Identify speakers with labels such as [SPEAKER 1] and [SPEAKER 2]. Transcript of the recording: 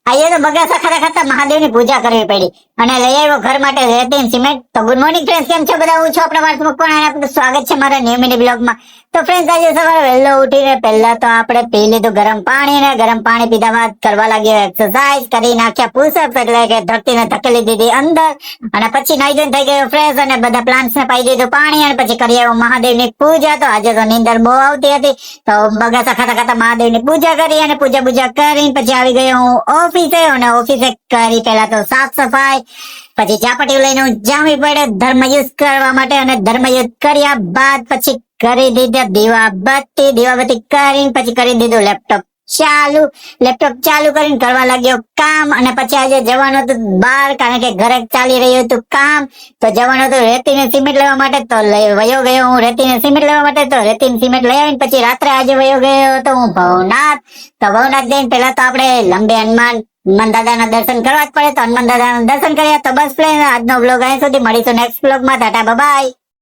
[SPEAKER 1] આઈએ તો બગાસા ખાતા ખાતા મહાદેવની પૂજા કરવી પડી અને લઈ આવ્યો ઘર માટે રેતી સિમેન્ટ. તો ગુડ મોર્નિંગ ફ્રેન્ડ્સ, કેમ છો બધા? હું છું આપણા વાર્તા મુકવાણ અને આપનું સ્વાગત છે મારા ન્યુ મિની બ્લોગમાં. તો ફ્રેન્ડ્સ, આજે સવારે વહેલો ઉઠીને પહેલા તો આપણે પી લીધું ગરમ પાણી ને ગરમ પાણી પીધા બાદ કરવા લાગ્યો એક્સરસાઇઝ. કરી નાખ્યા પુશઅપ, એટલે કે ધરતીને ધકેલી દીધી અંદર. અને પછી નાઈ ધોઈને થઈ ગયો ફ્રેશ અને બધા પ્લાન્ટ્સ ને પાઈ દીધું પાણી. અને પછી કરી આવ્યો મહાદેવની પૂજા. તો આજે તો નીંદર બહુ આવતી હતી, તો બગાસા ખાતા ખાતા મહાદેવની પૂજા કરી અને પૂજા કરીને પછી આવી ગયો હું ઓફિસે. અને ઓફિસે કરી પેલા તો સાફ સફાઈ, પછી ચાપટી લઈને હું જામી પડે ધર્મયુદ્ધ કરવા માટે. અને ધર્મયુદ્ધ કર્યા બાદ પછી કરી દીધા દીવાબત્તી કરીને પછી કરી દીધું લેપટોપ ચાલુ કરીને કરવા લાગ્યો કામ. અને પછી આજે જવાનું હતું બહાર, કારણ કે ઘરે ચાલી રહ્યું હતું કામ. તો જવાનું હતું રેતી ને સિમેન્ટ લેવા માટે, તો વયો ગયો હું રેતી ને સિમેન્ટ લેવા માટે. તો રેતી ને સિમેન્ટ લઈ આવીને પછી રાત્રે આજે વયો ગયો હતો હું ભવનાથ. તો ભવનાથ જઈને પેલા તો આપણે લંબે હનુમાન દાદાના દર્શન કરવા જ પડે, તો હનુમાન દાદાના દર્શન કર્યા. તો બસ ફ્રેન્ડ, આજનો બ્લોગ અહીં સુધી, મળીશું નેક્સ્ટ બ્લોગમાં. ટાટા બાય.